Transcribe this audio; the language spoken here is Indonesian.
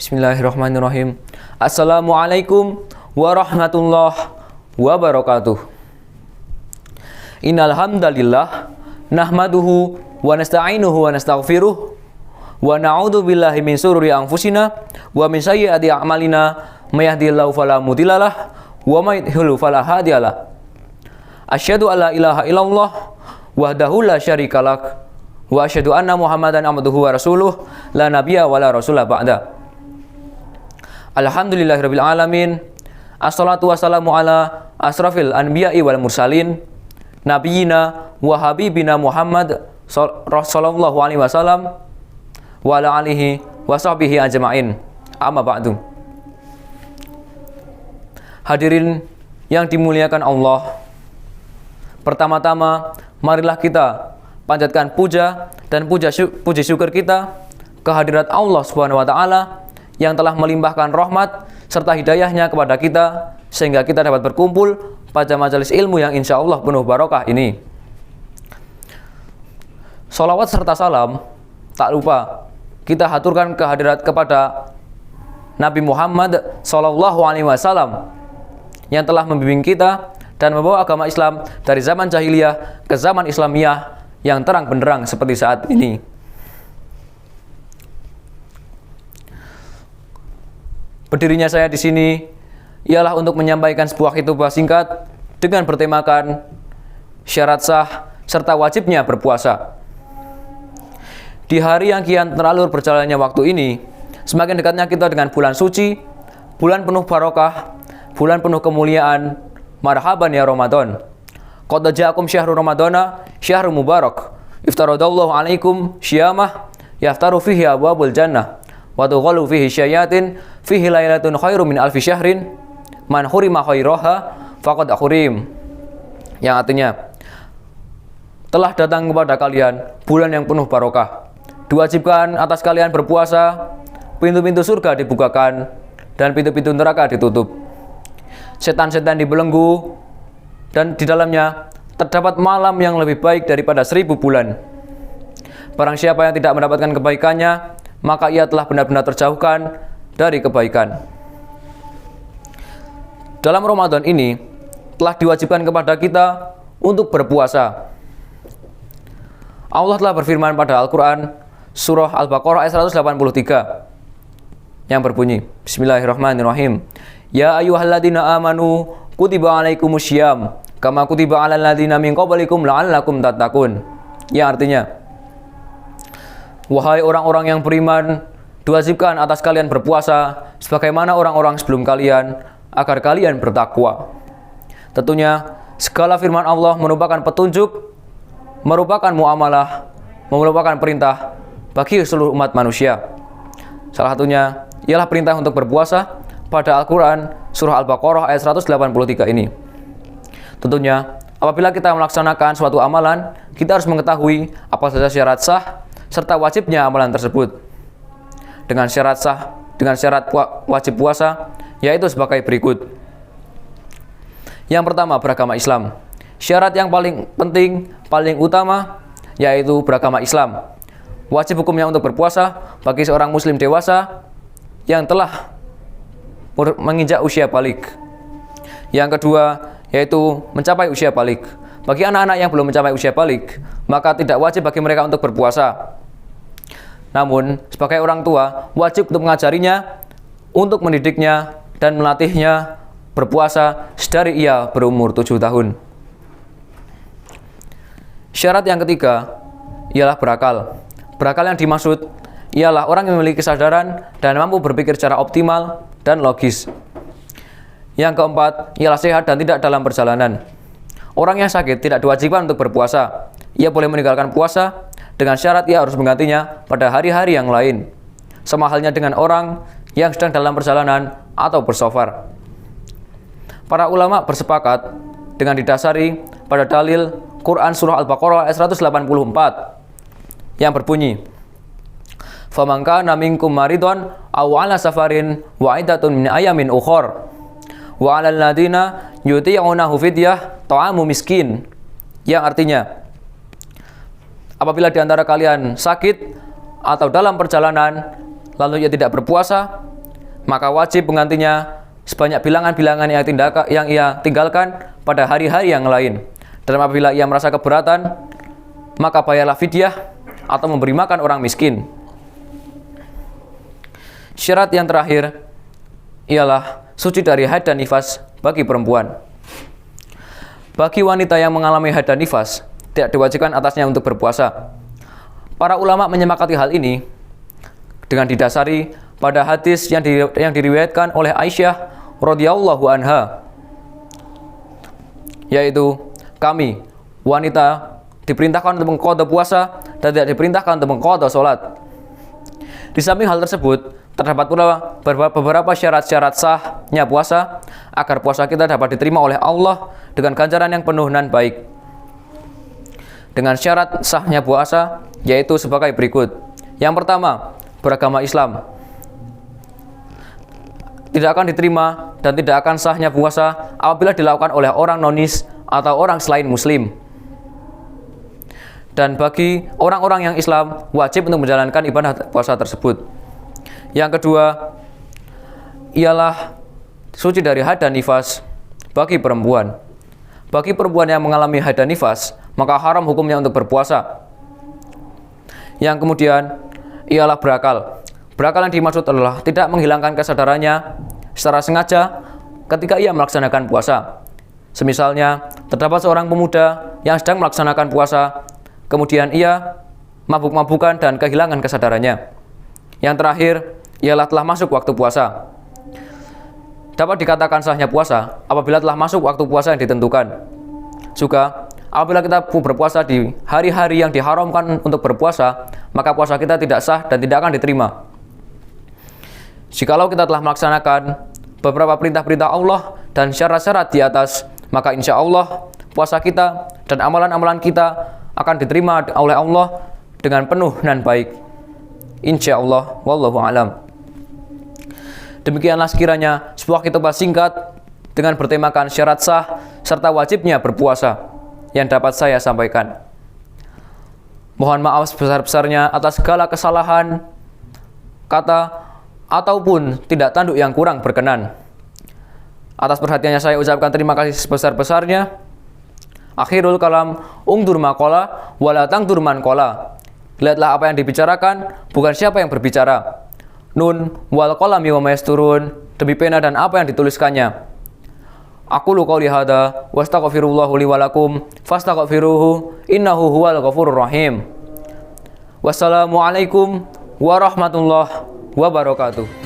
Bismillahirrahmanirrahim. Assalamualaikum warahmatullahi wabarakatuh. Innal hamdalillah nahmaduhu wa nasta'inuhu wa nastaghfiruh wa na'udzu billahi min shururi anfusina wa min sayyiati a'malina may yahdihillahu fala mudhillalah wa may yudhlil fala hadiyalah. Asyhadu alla ilaha illallah wahdahu la syarikalah wa asyhadu anna Muhammadan abduhu wa rasuluh la nabiyya wa la rasula ba'da. Alhamdulillahirabbil alamin. Assalatu wassalamu ala asrafil anbiya'i wal mursalin nabiyina wa habibina Muhammad sallallahu alaihi wasallam wa ala alihi wa sahbihi ajma'in. Amma ba'du. Hadirin yang dimuliakan Allah, pertama-tama marilah kita panjatkan puja dan puji syukur kita kehadirat Allah Subhanahu wa taala yang telah melimpahkan rahmat serta hidayahnya kepada kita sehingga kita dapat berkumpul pada majelis ilmu yang insya Allah penuh barokah ini. Sholawat serta salam tak lupa kita haturkan kehadirat kepada Nabi Muhammad Sallallahu Alaihi Wasallam yang telah membimbing kita dan membawa agama Islam dari zaman jahiliyah ke zaman Islamiyah yang terang benderang seperti saat ini. Berdirinya saya di sini ialah untuk menyampaikan sebuah khutbah singkat dengan bertemakan syarat sah serta wajibnya berpuasa. Di hari yang kian teralur berjalannya waktu ini, semakin dekatnya kita dengan bulan suci, bulan penuh barokah, bulan penuh kemuliaan. Marhaban ya Ramadan. Qad ja'akum syahrul ramadana syahrul mubarak. Iftaradallahu alaikum syiyamah yaftaru fihi abwabul jannah. Wa tughallu fihi syayatin fihi lailatun khairum min alfi syahrin man hurima khairaha faqad hurim. Yang artinya, telah datang kepada kalian bulan yang penuh barokah. Diwajibkan atas kalian berpuasa, pintu-pintu surga dibukakan dan pintu-pintu neraka ditutup. Setan-setan dibelenggu dan di dalamnya terdapat malam yang lebih baik daripada 1000 bulan. Barang siapa yang tidak mendapatkan kebaikannya, maka ia telah benar-benar terjauhkan dari kebaikan. Dalam Ramadan ini telah diwajibkan kepada kita untuk berpuasa. Allah telah berfirman pada Al-Quran surah Al-Baqarah ayat 183 yang berbunyi, Bismillahirrahmanirrahim. Ya ayyuhalladzina amanu kutiba alaikumusyyam kama kutiba alal ladzina min qablikum la'allakum tattaqun. Yang artinya, wahai orang-orang yang beriman, diwajibkan atas kalian berpuasa sebagaimana orang-orang sebelum kalian agar kalian bertakwa. Tentunya segala firman Allah merupakan petunjuk, merupakan muamalah, merupakan perintah bagi seluruh umat manusia. Salah satunya ialah perintah untuk berpuasa pada Al-Quran surah Al-Baqarah ayat 183 ini. Tentunya apabila kita melaksanakan suatu amalan, kita harus mengetahui apa saja syarat sah serta wajibnya amalan tersebut. Dengan syarat wajib puasa yaitu sebagai berikut. Yang pertama, beragama Islam. Syarat yang paling penting, paling utama yaitu beragama Islam. Wajib hukumnya untuk berpuasa bagi seorang muslim dewasa yang telah menginjak usia balik. Yang kedua yaitu mencapai usia balik. Bagi anak-anak yang belum mencapai usia balik, maka tidak wajib bagi mereka untuk berpuasa. Namun, sebagai orang tua, wajib untuk mengajarinya, untuk mendidiknya, dan melatihnya berpuasa sedari ia berumur 7 tahun. Syarat yang ketiga ialah berakal. Berakal yang dimaksud ialah orang yang memiliki kesadaran dan mampu berpikir secara optimal dan logis. Yang keempat ialah sehat dan tidak dalam perjalanan. Orang yang sakit tidak diwajibkan untuk berpuasa. Ia boleh meninggalkan puasa dengan syarat ia harus menggantinya pada hari-hari yang lain. Sama halnya dengan orang yang sedang dalam perjalanan atau bersafar. Para ulama bersepakat dengan didasari pada dalil Quran surah Al-Baqarah ayat 184 yang berbunyi, "Faman kana minkum maridun aw 'ala safarin wa 'iddatun min ayamin ukhra wa 'alal ladzina yuti'unahu fidyah ta'amu miskin." Yang artinya, apabila di antara kalian sakit atau dalam perjalanan lalu ia tidak berpuasa, maka wajib menggantinya sebanyak bilangan-bilangan yang ia tinggalkan pada hari-hari yang lain. Dan apabila ia merasa keberatan, maka bayarlah fidyah atau memberi makan orang miskin. Syarat yang terakhir ialah suci dari haid dan nifas bagi perempuan. Bagi wanita yang mengalami haid dan nifas, tidak diwajibkan atasnya untuk berpuasa. Para ulama menyepakati hal ini dengan didasari pada hadis yang diriwayatkan oleh Aisyah radhiyallahu anha, yaitu kami wanita diperintahkan untuk mengqadha puasa dan tidak diperintahkan untuk mengqadha salat. Di samping hal tersebut, terdapat pula beberapa syarat-syarat sahnya puasa agar puasa kita dapat diterima oleh Allah dengan ganjaran yang penuh dan baik. Dengan syarat sahnya puasa yaitu sebagai berikut. Yang pertama, beragama Islam. Tidak akan diterima dan tidak akan sahnya puasa apabila dilakukan oleh orang nonis atau orang selain muslim. Dan bagi orang-orang yang Islam wajib untuk menjalankan ibadah puasa tersebut. Yang kedua ialah suci dari haid dan nifas bagi perempuan. Bagi perempuan yang mengalami haid dan nifas, maka haram hukumnya untuk berpuasa. Yang kemudian ialah berakal. Berakal yang dimaksud adalah tidak menghilangkan kesadarannya secara sengaja ketika ia melaksanakan puasa. Semisalnya, terdapat seorang pemuda yang sedang melaksanakan puasa, kemudian ia mabuk-mabukan dan kehilangan kesadarannya. Yang terakhir ialah telah masuk waktu puasa. Dapat dikatakan sahnya puasa apabila telah masuk waktu puasa yang ditentukan. Juga, apabila kita berpuasa di hari-hari yang diharamkan untuk berpuasa, maka puasa kita tidak sah dan tidak akan diterima. Jikalau kita telah melaksanakan beberapa perintah-perintah Allah dan syarat-syarat di atas, maka insya Allah puasa kita dan amalan-amalan kita akan diterima oleh Allah dengan penuh dan baik. Insya Allah, wallahu a'lam. Demikianlah sekiranya sebuah khutbah singkat dengan bertemakan syarat sah serta wajibnya berpuasa yang dapat saya sampaikan. Mohon maaf sebesar-besarnya atas segala kesalahan kata ataupun tidak tanduk yang kurang berkenan. Atas perhatiannya saya ucapkan terima kasih sebesar-besarnya. Akhirul kalam, ungdur maqala wala tangdur man qala. Lihatlah apa yang dibicarakan, bukan siapa yang berbicara. Nun wal qalami wa ma yasturun, demi pena dan apa yang dituliskannya. Aqulu qouli hadza wa astaghfirullahu li wa lakum fastaghfiruhu innahu huwal ghafurur rahim. Wassalamualaikum warahmatullahi wabarakatuh.